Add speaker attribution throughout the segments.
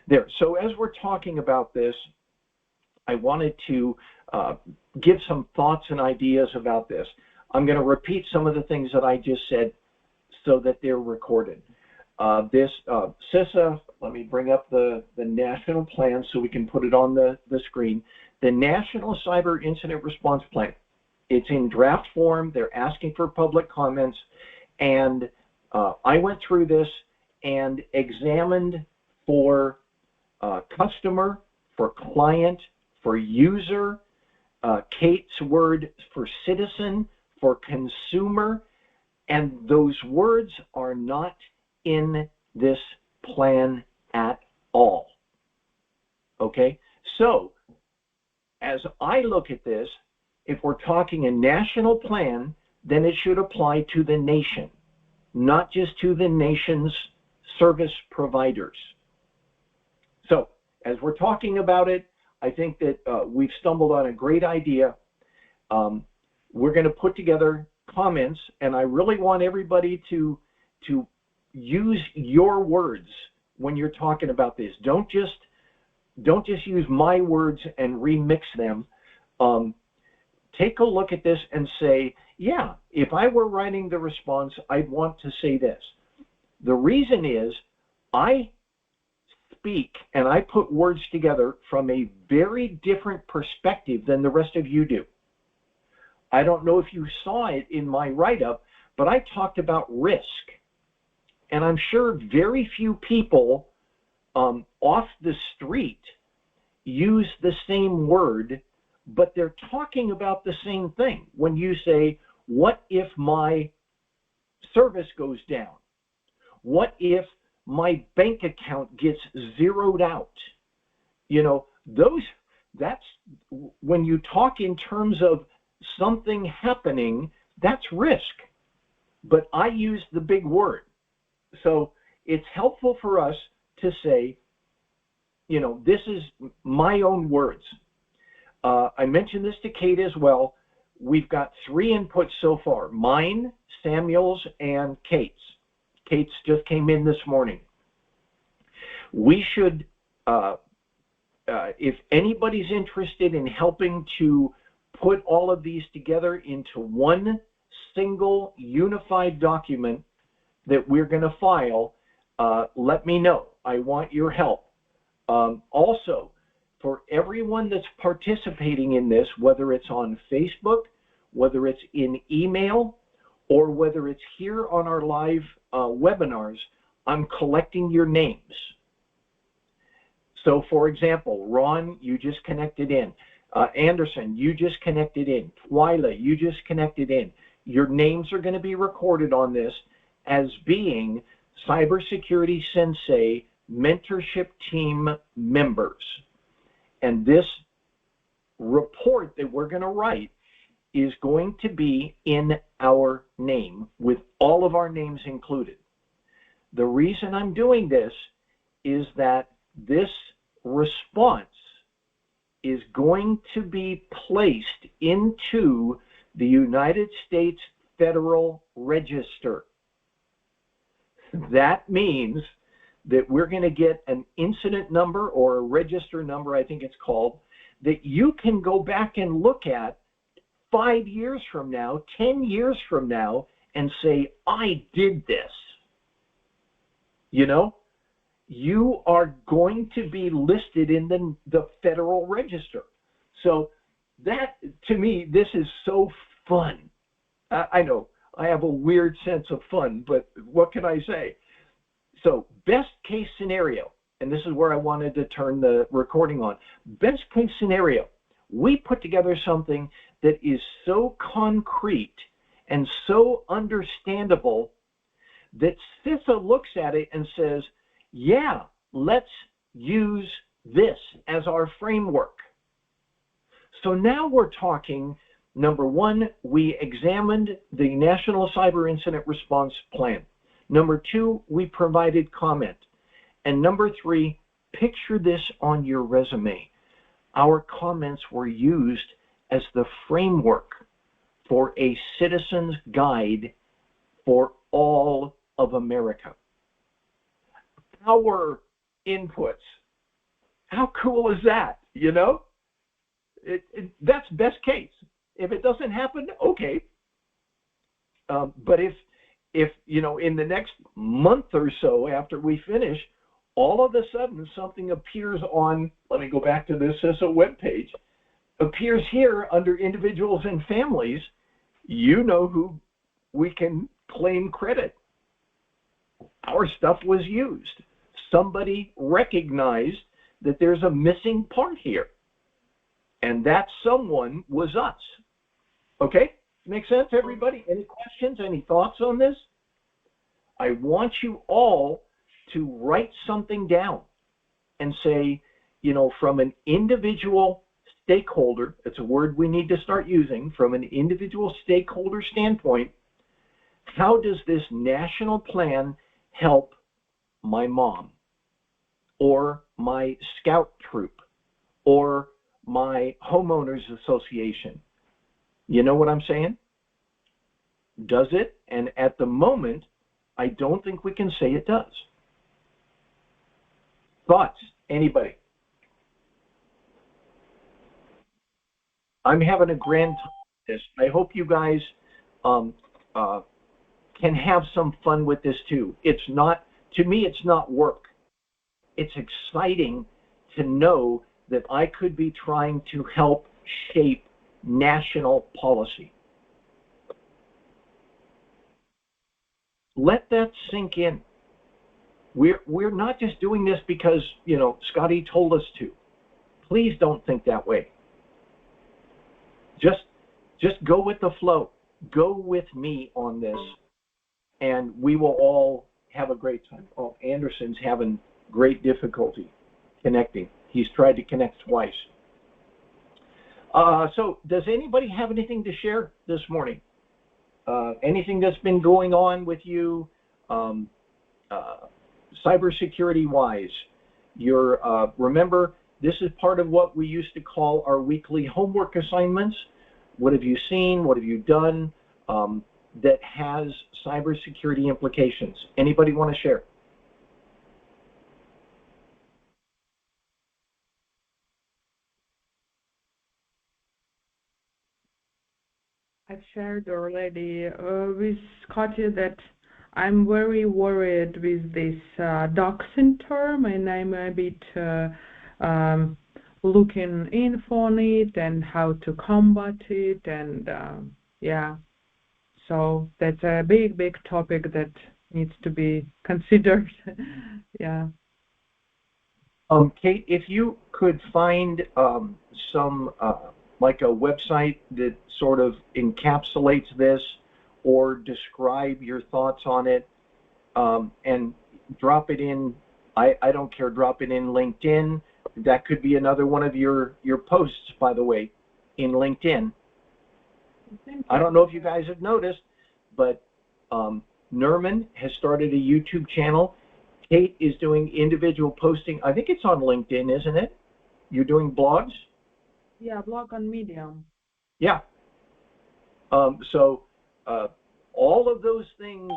Speaker 1: there. So as we're talking about this, I wanted to give some thoughts and ideas about this. I'm going to repeat some of the things that I just said so that they're recorded. CISA, let me bring up the national plan so we can put it on the screen. The National Cyber Incident Response Plan. It's in draft form. They're asking for public comments. And I went through this and examined for customer, for client, for user, Kate's word for citizen, for consumer, and those words are not in this plan at all. Okay, so as I look at this, if we're talking a national plan, then it should apply to the nation, not just to the nation's service providers. So as we're talking about it, I think that we've stumbled on a great idea. We're going to put together comments, and I really want everybody to use your words when you're talking about this. Don't just use my words and remix them. Take a look at this and say, yeah, if I were writing the response, I'd want to say this. The reason is I speak and I put words together from a very different perspective than the rest of you do. I don't know if you saw it in my write-up, but I talked about risk. And I'm sure very few people off the street use the same word, but they're talking about the same thing. When you say, what if my service goes down? What if my bank account gets zeroed out? You know, that's when you talk in terms of something happening, that's risk. But I use the big word. So it's helpful for us to say, you know, this is my own words. I mentioned this to Kate as well. We've got 3 inputs so far, mine, Samuel's, and Kate's. Kate's just came in this morning. We should, if anybody's interested in helping to put all of these together into one single unified document that we're going to file, let me know. I want your help. Also, for everyone that's participating in this, whether it's on Facebook, whether it's in email, or whether it's here on our live webinars, I'm collecting your names. So, for example, Ron, you just connected in. Anderson, you just connected in. Twyla, you just connected in. Your names are going to be recorded on this as being CyberSecurity Sensei mentorship team members. And this report that we're going to write is going to be in our name with all of our names included. The reason I'm doing this is that this response is going to be placed into the United States Federal Register. That means that we're going to get an incident number or a register number, I think it's called, that you can go back and look at 5 years from now, 10 years from now, and say, I did this. You know, you are going to be listed in the Federal Register. So that, to me, this is so fun. I know I have a weird sense of fun, but what can I say? So best case scenario, and this is where I wanted to turn the recording on. Best case scenario, we put together something that is so concrete and so understandable that CISA looks at it and says, yeah, let's use this as our framework. So now we're talking, number one, we examined the National Cyber Incident Response Plan. Number 2, we provided comment. And number 3, picture this on your resume. Our comments were used as the framework for a citizen's guide for all of America. Our inputs How cool is that? You know, that's best case. If it doesn't happen, okay. But if you know, in the next month or so after we finish, all of a sudden something appears on, let me go back to this as a web page, appears here under individuals and families, you know who we can claim credit. Our stuff was used. Somebody recognized that there's a missing part here. And that someone was us. Okay? Make sense, everybody? Any questions, any thoughts on this? I want you all to write something down and say, you know, from an individual stakeholder, it's a word we need to start using, from an individual stakeholder standpoint, how does this national plan help my mom or my scout troop or my homeowners association? You know what I'm saying? Does it? And at the moment, I don't think we can say it does. Thoughts? Anybody? I'm having a grand time with this. I hope you guys can have some fun with this too. It's not, to me, it's not work. It's exciting to know that I could be trying to help shape national policy. Let that sink in. We're not just doing this because, you know, Scotty told us to. Please don't think that way. Just go with the flow. Go with me on this, and we will all have a great time. Oh, Anderson's having great difficulty connecting. He's tried to connect twice. So does anybody have anything to share this morning? Anything that's been going on with you cybersecurity wise? Remember, this is part of what we used to call our weekly homework assignments. What have you seen? What have you done that has cybersecurity implications? Anybody want to share?
Speaker 2: I've shared already with Scotty that I'm very worried with this doxing term, and I'm a bit looking info on it and how to combat it, and yeah, so that's a big topic that needs to be considered. Yeah.
Speaker 1: Kate, if you could find some like a website that sort of encapsulates this or describe your thoughts on it, and drop it in, I don't care, drop it in LinkedIn. That could be another one of your posts, by the way, in LinkedIn. I don't know if you guys have noticed, but Nerman has started a YouTube channel. Kate is doing individual posting. I think it's on LinkedIn, isn't it? You're doing blogs?
Speaker 2: Yeah, blog on Medium.
Speaker 1: Yeah. So all of those things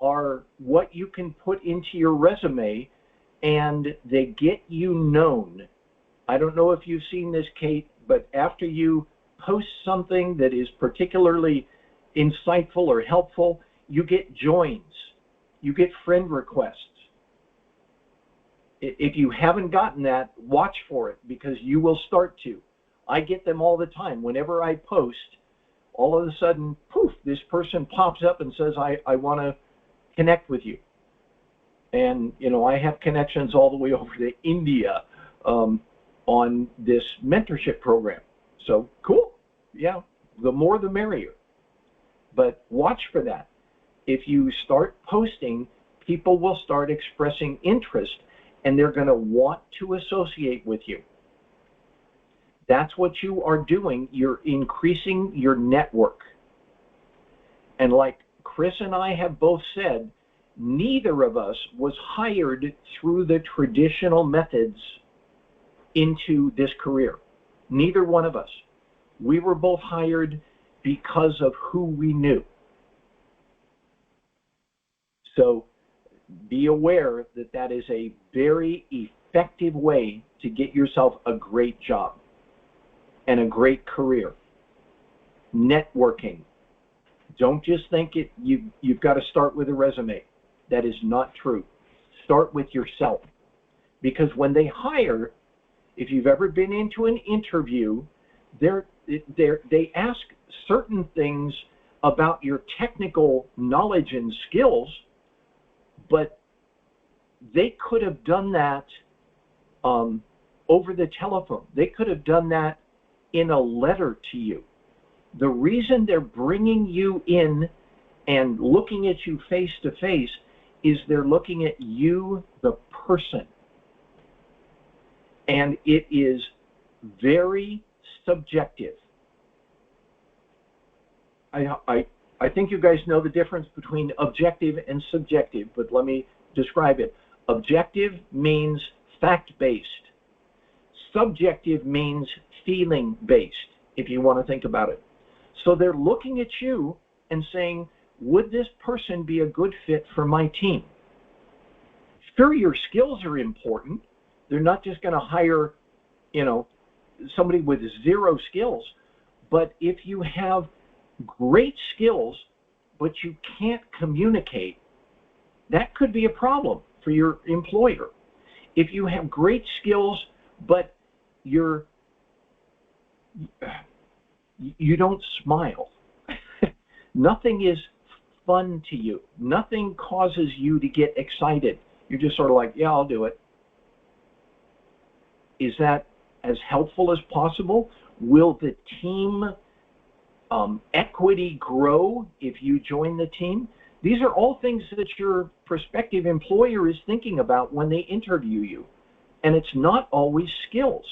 Speaker 1: are what you can put into your resume, and they get you known. I don't know if you've seen this, Kate, but after you post something that is particularly insightful or helpful, you get joins, you get friend requests. If you haven't gotten that, watch for it, because you will start to. I get them all the time. Whenever I post, all of a sudden, poof, this person pops up and says, I want to connect with you. And, you know, I have connections all the way over to India on this mentorship program. So, cool. Yeah, the more the merrier. But watch for that. If you start posting, people will start expressing interest, and they're going to want to associate with you. That's what you are doing. You're increasing your network. And like Chris and I have both said, neither of us was hired through the traditional methods into this career. Neither one of us. We were both hired because of who we knew. So be aware that that is a very effective way to get yourself a great job and a great career. Networking. Don't just think you've got to start with a resume. That is not true. Start with yourself. Because when they hire, if you've ever been into an interview, they ask certain things about your technical knowledge and skills, but they could have done that over the telephone. They could have done that in a letter to you. The reason they're bringing you in and looking at you face to face is they're looking at you, the person. And it is very subjective. I think you guys know the difference between objective and subjective, but let me describe it. Objective means fact-based. Subjective means feeling-based, if you want to think about it. So they're looking at you and saying, would this person be a good fit for my team? Sure, your skills are important. They're not just going to hire, somebody with zero skills. But if you have great skills, but you can't communicate, that could be a problem for your employer. If you have great skills, but you don't smile, nothing is fun to you. Nothing causes you to get excited. You're just sort of like, yeah, I'll do it. Is that as helpful as possible? Will the team equity grow if you join the team? These are all things that your prospective employer is thinking about when they interview you. And it's not always skills.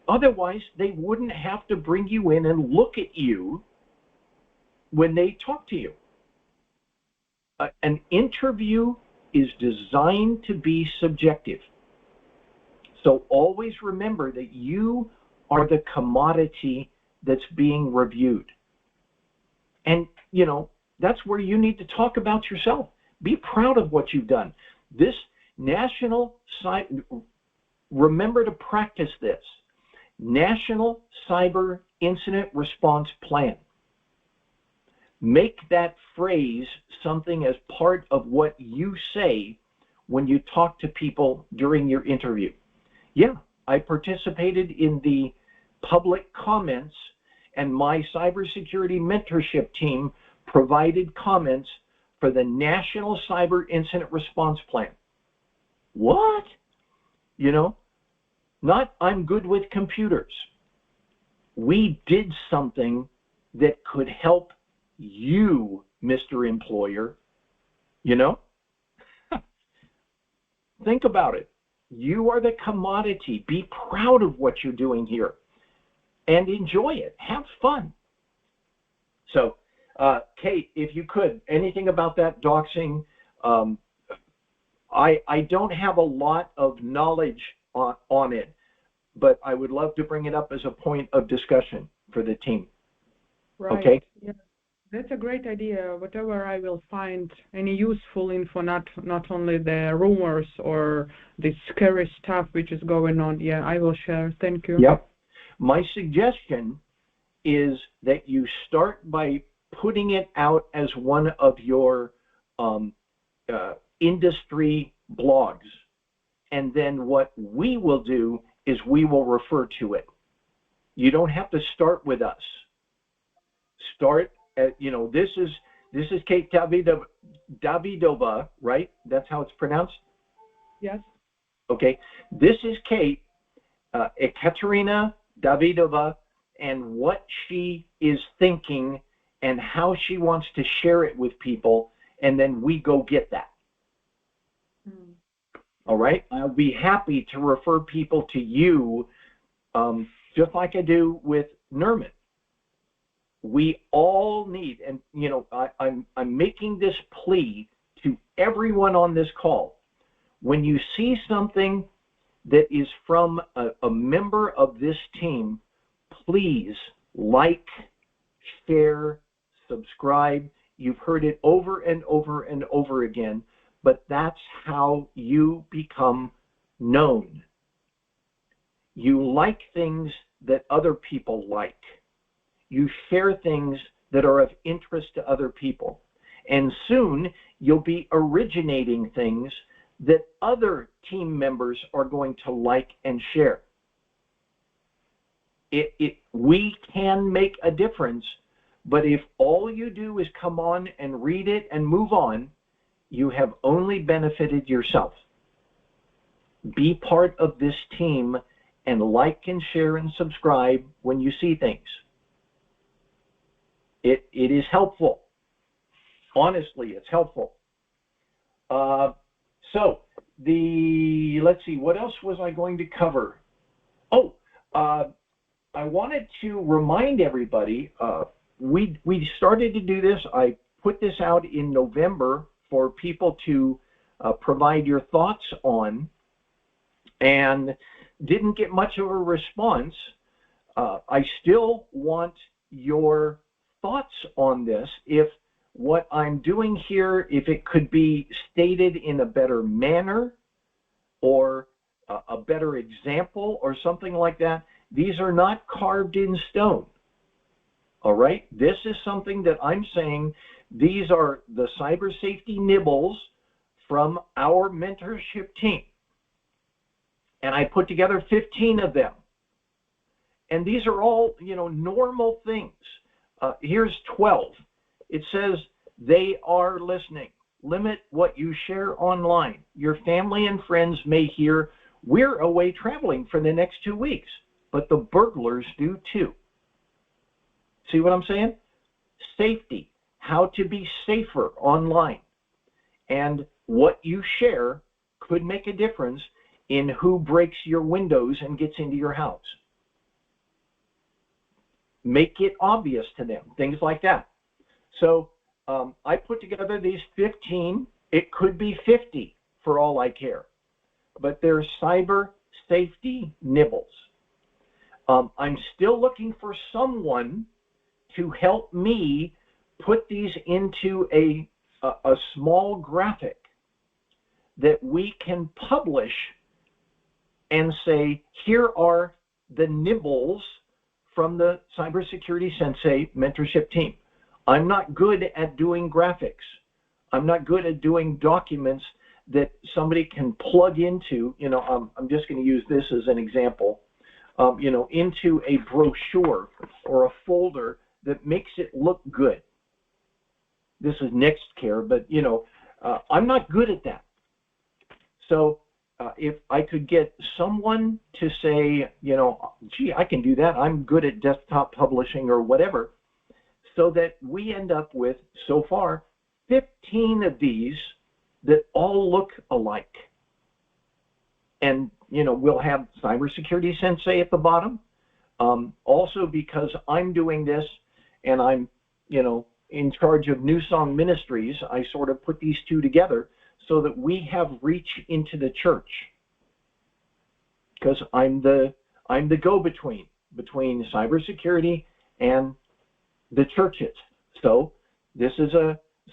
Speaker 1: Otherwise, they wouldn't have to bring you in and look at you when they talk to you. An interview is designed to be subjective. So always remember that you are the commodity that's being reviewed. And, that's where you need to talk about yourself. Be proud of what you've done. This remember to practice this. National Cyber Incident Response Plan. Make that phrase something as part of what you say when you talk to people during your interview. Yeah, I participated in the public comments, and my cybersecurity mentorship team provided comments for the National Cyber Incident Response Plan. What? Not I'm good with computers. We did something that could help you, Mr. Employer. Think about it. You are the commodity. Be proud of what you're doing here and enjoy it. Have fun. So, Kate, if you could, anything about that doxing? I don't have a lot of knowledge on it, but I would love to bring it up as a point of discussion for the team.
Speaker 2: Right.
Speaker 1: Okay?
Speaker 2: Yeah. That's a great idea. Whatever I will find any useful info, not only the rumors or the scary stuff which is going on, I will share. Thank you.
Speaker 1: Yep. My suggestion is that you start by putting it out as one of your industry blogs. And then what we will do is we will refer to it. You don't have to start with us. Start at, this is Kate Davidova, right? That's how it's pronounced?
Speaker 2: Yes.
Speaker 1: Okay. This is Kate, Ekaterina Davidova, and what she is thinking and how she wants to share it with people, and then we go get that. All right? I'll be happy to refer people to you, just like I do with Nerman. We all need, and I'm making this plea to everyone on this call. When you see something that is from a member of this team, please like, share, subscribe. You've heard it over and over and over again, but that's how you become known. You like things that other people like. You share things that are of interest to other people. And soon you'll be originating things that other team members are going to like and share. We can make a difference, but if all you do is come on and read it and move on, you have only benefited yourself. Be part of this team and like and share and subscribe when you see things. It is helpful. Honestly, it's helpful. So let's see, what else was I going to cover? Oh, I wanted to remind everybody, we started to do this. I put this out in November for people to provide your thoughts on, and didn't get much of a response. I still want your thoughts on this. If what I'm doing here, if it could be stated in a better manner or a better example or something like that. These are not carved in stone. All right? This is something that I'm saying. These are the cyber safety nibbles from our mentorship team. And I put together 15 of them. And these are all, normal things. Here's 12. It says, they are listening. Limit what you share online. Your family and friends may hear, we're away traveling for the next 2 weeks, but the burglars do too. See what I'm saying? Safety, how to be safer online. And what you share could make a difference in who breaks your windows and gets into your house. Make it obvious to them, things like that. So I put together these 15. It could be 50 for all I care. But they're cyber safety nibbles. I'm still looking for someone to help me put these into a small graphic that we can publish and say, here are the nibbles from the CyberSecurity Sensei mentorship team. I'm not good at doing graphics. I'm not good at doing documents that somebody can plug into. I'm just going to use this as an example. Into a brochure or a folder that makes it look good. This is NextCare, but I'm not good at that. So if I could get someone to say, gee, I can do that. I'm good at desktop publishing or whatever, so that we end up with, so far, 15 of these that all look alike. And, we'll have CyberSecurity Sensei at the bottom. Also, because I'm doing this and I'm, in charge of New Song Ministries, I sort of put these two together so that we have reach into the church. Because I'm the go-between between cybersecurity and the churches. So this is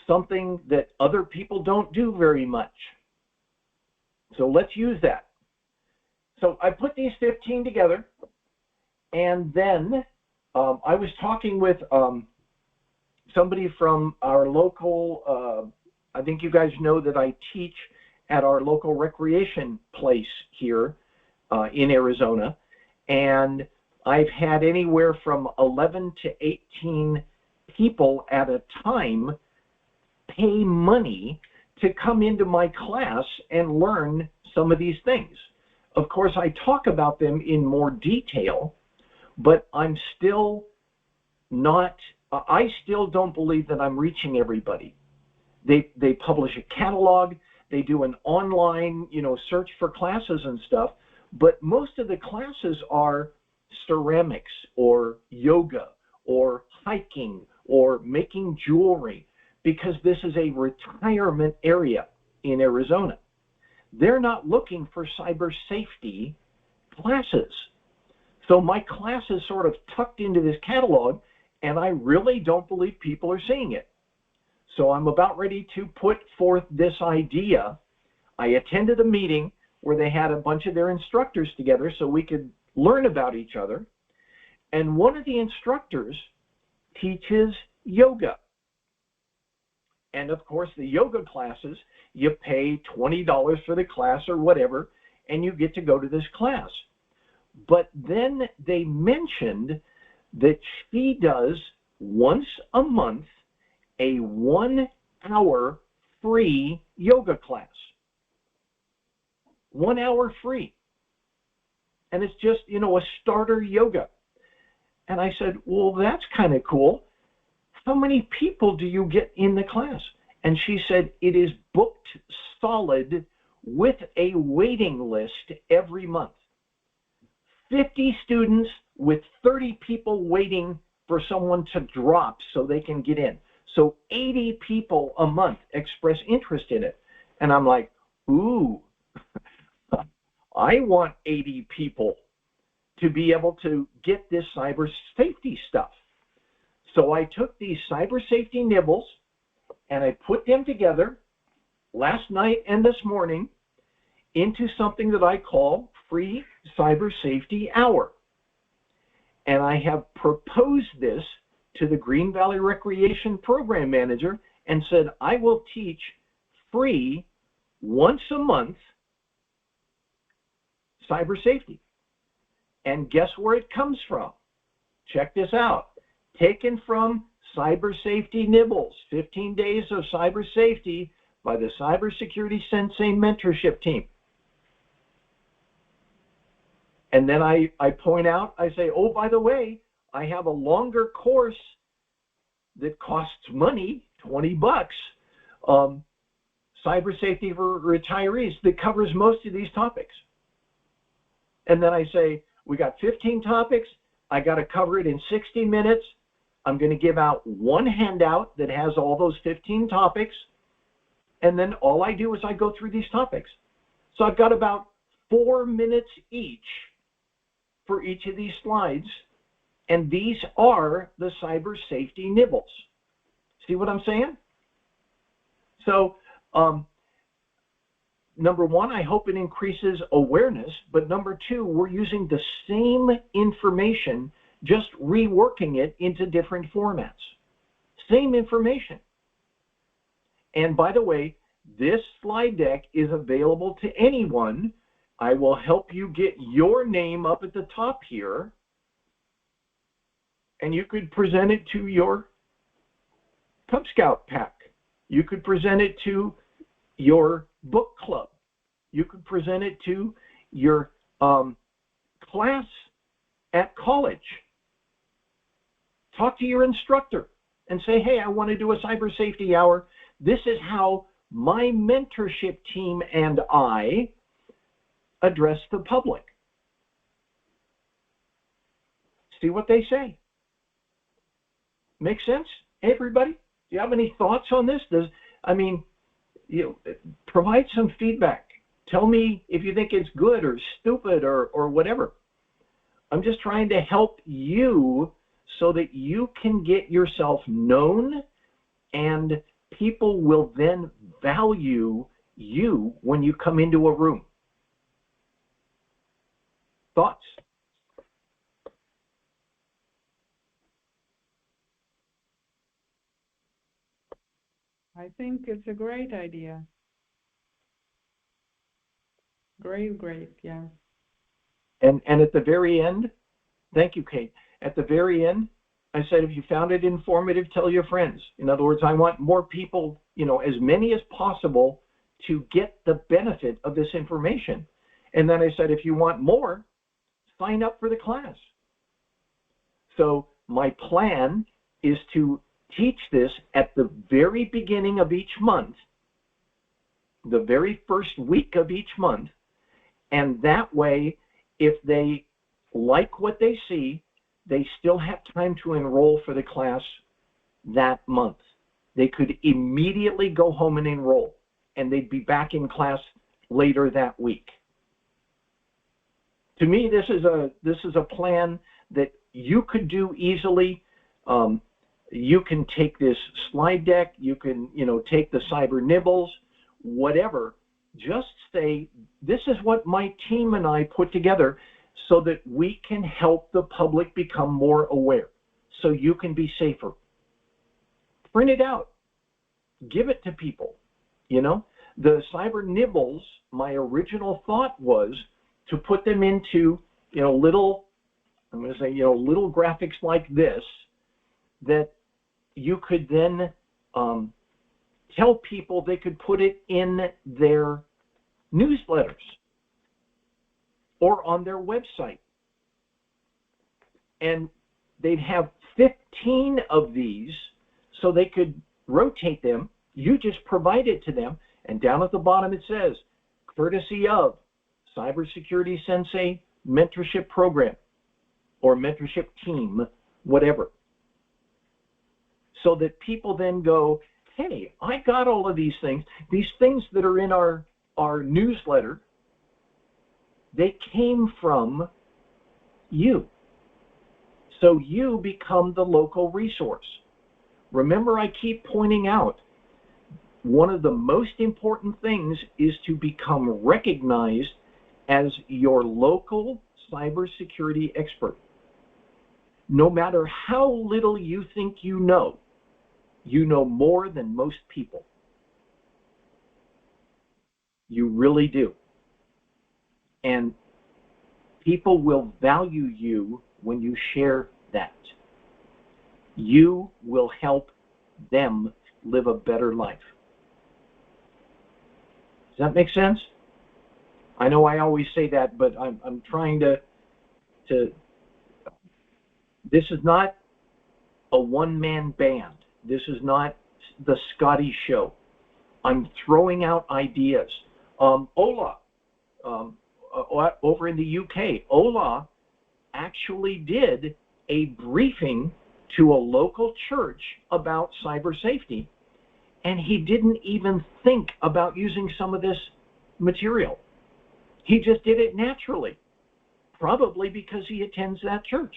Speaker 1: something that other people don't do very much. So let's use that. So I put these 15 together, and then I was talking with somebody from our local, I think you guys know that I teach at our local recreation place here in Arizona, and I've had anywhere from 11 to 18 people at a time pay money to come into my class and learn some of these things. Of course, I talk about them in more detail, but I'm still not, I still don't believe that I'm reaching everybody. They publish a catalog, they do an online, search for classes and stuff, but most of the classes are ceramics or yoga or hiking or making jewelry, because this is a retirement area in Arizona. They're not looking for cyber safety classes. So my class is sort of tucked into this catalog, and I really don't believe people are seeing it. So I'm about ready to put forth this idea. I attended a meeting where they had a bunch of their instructors together so we could learn about each other. And one of the instructors teaches yoga. And of course, the yoga classes, you pay $20 for the class or whatever, and you get to go to this class. But then they mentioned that she does once a month a 1 hour free yoga class. 1 hour free. And it's just, a starter yoga. And I said, well, that's kind of cool. How many people do you get in the class? And she said, it is booked solid with a waiting list every month. 50 students with 30 people waiting for someone to drop so they can get in. So 80 people a month express interest in it. And I'm like, ooh, I want 80 people to be able to get this cyber safety stuff. So I took these cyber safety nibbles and I put them together last night and this morning into something that I call Free Cyber Safety Hour. And I have proposed this to the Green Valley Recreation Program Manager and said, I will teach free once a month cyber safety. And guess where it comes from? Check this out. Taken from Cyber Safety Nibbles, 15 Days of Cyber Safety by the CyberSecurity Sensei Mentorship Team. And then I point out, I say, oh, by the way, I have a longer course that costs money, $20, Cyber Safety for Retirees, that covers most of these topics. And then I say, we got 15 topics. I got to cover it in 60 minutes. I'm going to give out one handout that has all those 15 topics. And then all I do is I go through these topics. So I've got about 4 minutes each for each of these slides. And these are the cyber safety nibbles. See what I'm saying? So, number one, I hope it increases awareness. But number two, we're using the same information, just reworking it into different formats. Same information. And by the way, this slide deck is available to anyone. I will help you get your name up at the top here. And you could present it to your Cub Scout pack. You could present it to your book club. You could present it to your class at college. Talk to your instructor and say, hey, I want to do a cyber safety hour. This is how my mentorship team and I address the public. See what they say. Make sense, everybody? Do you have any thoughts on this? Provide some feedback. Tell me if you think it's good or stupid or whatever. I'm just trying to help you so that you can get yourself known, and people will then value you when you come into a room. Thoughts?
Speaker 2: I think it's a great idea. Great, yeah.
Speaker 1: And at the very end, thank you, Kate. At the very end, I said, if you found it informative, tell your friends. In other words, I want more people, as many as possible to get the benefit of this information. And then I said, if you want more, sign up for the class. So my plan is to teach this at the very beginning of each month, the very first week of each month, and that way, if they like what they see, they still have time to enroll for the class that month. They could immediately go home and enroll, and they'd be back in class later that week. To me, this is a plan that you could do easily. You can take this slide deck, you can take the cyber nibbles, whatever, Just say, this is what my team and I put together so that we can help the public become more aware, so you can be safer. Print it out. Give it to people. You know, the cyber nibbles, my original thought was to put them into, little, I'm going to say, little graphics like this that you could then tell people they could put it in their newsletters or on their website. And they'd have 15 of these so they could rotate them. You just provide it to them, and down at the bottom it says, courtesy of CyberSecurity Sensei Mentorship Program or Mentorship Team, whatever. So that people then go, hey, I got all of these things that are in our newsletter, they came from you. So you become the local resource. Remember, I keep pointing out, one of the most important things is to become recognized as your local cybersecurity expert. No matter how little you think you know more than most people. You really do. And people will value you when you share that. You will help them live a better life. Does that make sense? I know I always say that, but I'm trying to this is not a one-man band. This is not the Scotty show. I'm throwing out ideas. Ola, over in the UK, Ola actually did a briefing to a local church about cyber safety, and he didn't even think about using some of this material. He just did it naturally, probably because he attends that church.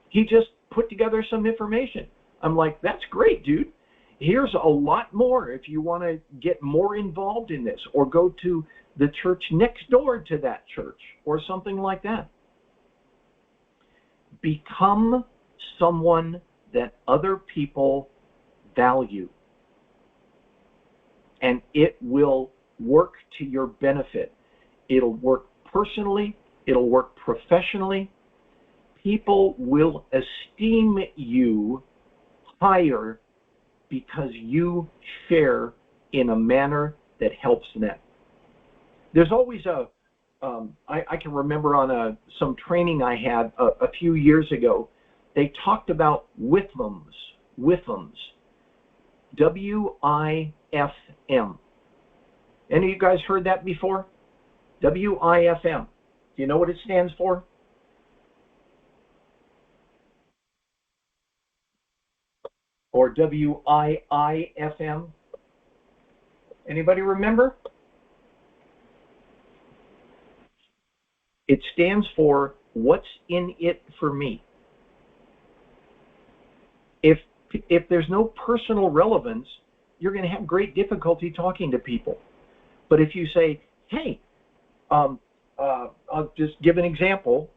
Speaker 1: He just put together some information. I'm like, that's great, dude. Here's a lot more if you want to get more involved in this, or go to the church next door to that church or something like that. Become someone that other people value, and it will work to your benefit. It'll work personally, it'll work professionally. People will esteem you higher because you share in a manner that helps them. There's always I can remember on some training I had a few years ago, they talked about WIFMs, W-I-F-M. Any of you guys heard that before? W-I-F-M. Do you know what it stands for? Or W-I-I-F-M? Anybody remember? It stands for what's in it for me. If there's no personal relevance, you're going to have great difficulty talking to people. But if you say, hey, I'll just give an example,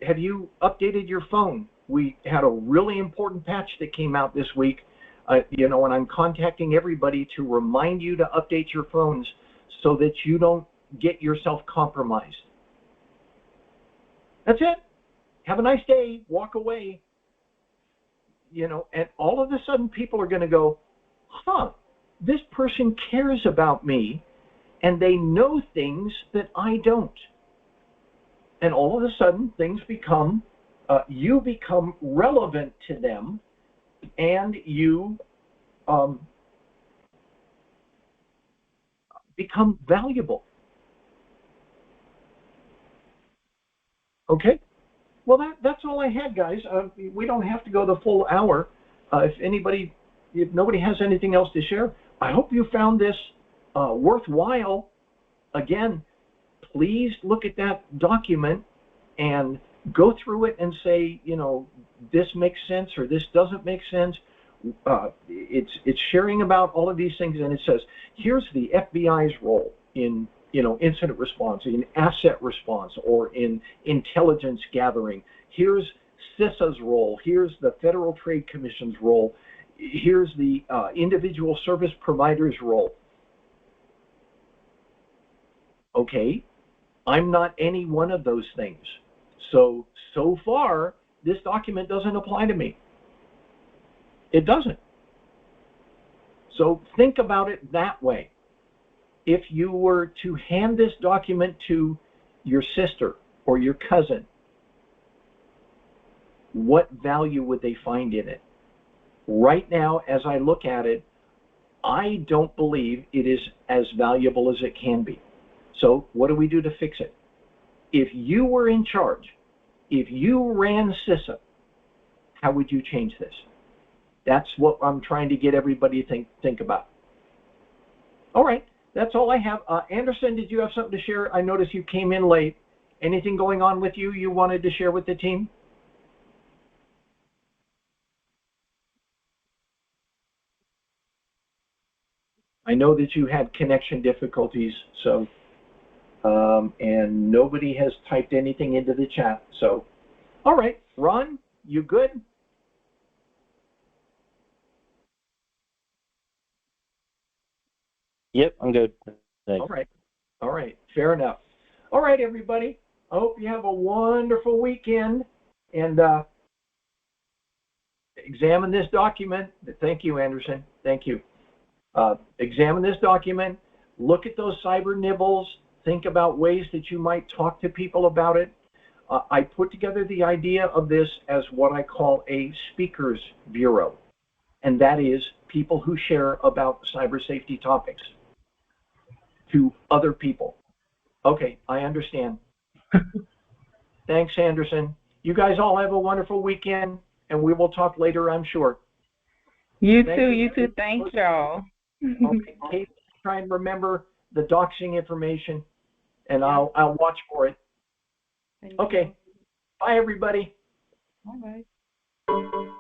Speaker 1: have you updated your phone? We had a really important patch that came out this week, and I'm contacting everybody to remind you to update your phones so that you don't get yourself compromised. That's it. Have a nice day. Walk away. And all of a sudden people are going to go, this person cares about me, and they know things that I don't. And all of a sudden things become, you become relevant to them, and you become valuable. Okay? Well, that's all I had, guys. We don't have to go the full hour. If nobody has anything else to share, I hope you found this worthwhile. Again, please look at that document and go through it and say, this makes sense or this doesn't make sense. it's sharing about all of these things, and it says here's the FBI's role in incident response, in asset response, or in intelligence gathering. Here's CISA's role. Here's the Federal Trade Commission's role. Here's the individual service provider's role. Okay, I'm not any one of those things. So far, this document doesn't apply to me. It doesn't. So think about it that way. If you were to hand this document to your sister or your cousin, what value would they find in it? Right now, as I look at it, I don't believe it is as valuable as it can be. So what do we do to fix it? If you were in charge, if you ran CISA, how would you change this? That's what I'm trying to get everybody to think about. All right, that's all I have. Anderson, did you have something to share? I noticed you came in late. Anything going on with you wanted to share with the team? I know that you had connection difficulties, so and nobody has typed anything into the chat. So, all right, Ron, you good?
Speaker 3: Yep, I'm good. Thanks.
Speaker 1: All right, fair enough. All right, everybody. I hope you have a wonderful weekend, and examine this document. Thank you, Anderson. Thank you. Examine this document. Look at those cyber nibbles. Think about ways that you might talk to people about it. I put together the idea of this as what I call a speakers bureau, and that is people who share about cyber safety topics to other people. Okay, I understand. Thanks, Anderson. You guys all have a wonderful weekend, and we will talk later, I'm sure.
Speaker 4: You too. Thank y'all.
Speaker 1: Okay, Kate, try and remember the doxing information, and I'll watch for it. Okay. Bye, everybody.
Speaker 2: Bye-bye.